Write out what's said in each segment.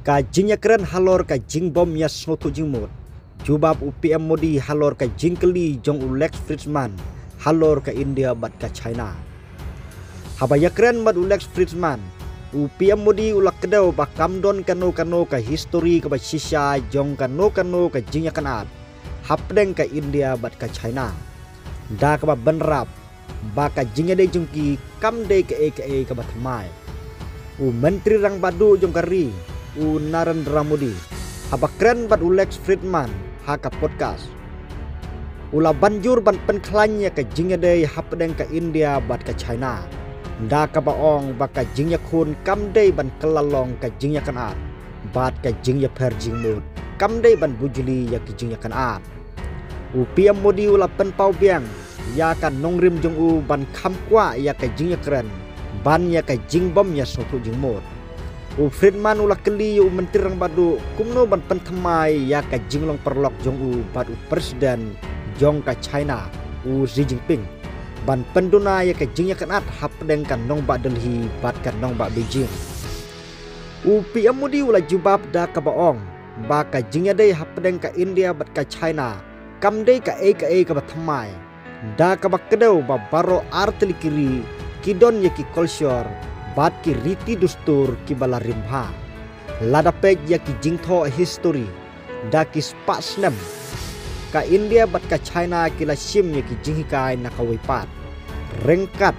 Ka jingnya keren halor ka jing bom ya snotu jingmut. Jubab UPM Modi halor ka jing keli jong Lex Fridman halor ka India bat ka China. Habaya keren bat Lex Fridman. UPM Modi ulak kedau ba kamdon kano ka history ka ba shisha jong kano ka jingnya kanat. Hapdeng ka India bat ka China. Da ka ba benrap ba ka jingnya de jongki kam de ka ba thamai. Menteri rang badu jong kari Narendra Modi habakren bat Lex Fridman haka podcast ula banjur ban penklannya ke jingnya de hapdeng ke India bat ke China da ka baong baka jingnya khun kam de ban kelalong ke jingnya kanat bat ke jingnya per jingmut kam de ban bujuli ya ke jingnya kanat UPM Modi ula pen pau biang ya kan nongrim jong ban kham kwa ya ke jingnya keren ban ya ke jing bom ya sotu jingmut Fridman ulah keli menteri rang badu kumno ban pentamai ya ka jinglong perlok jong badu presiden jong ka China Xi Jinping ban penduna ya ka jingnya kanat hapdeng kan nong ba Delhi bat kan nong ba Beijing UPM Modi ulah jubab da ka baong ba ka jingnya dei hapdeng ka India bat ka China kam dei ka ka bathamai da ka bakdeu ba baro artli kiri kidon ya ki culture bat ki riti dustur ki bala rimha lada pej ya ki jingtho history da ki spasnem ka India bat ka China kila sim ya ki jinghikai nakawipat rengkat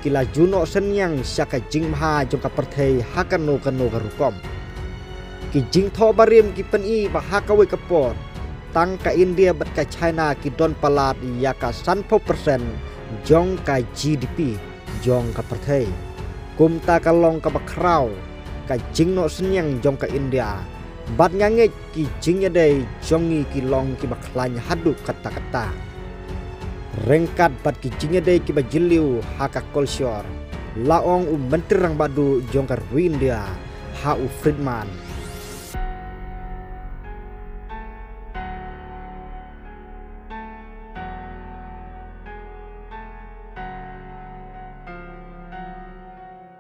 kila juno senyang syaka jingmha jong ka perthei hakano kano garukom ki jingtho barim ki peni ba hakawi kapor tang ka India bat ka China ki don palat ya ka 100% jong ka GDP jong ka perthei kumta kalong ka bakraw ka jingno senyang jong ka India bat ngangit ki jingnya dei jongi ki long ki baklanya hadu kata-kata rengkat bat ki jingnya dei ki bajiliu haka culture laong menteri rang badu jong ka India Fridman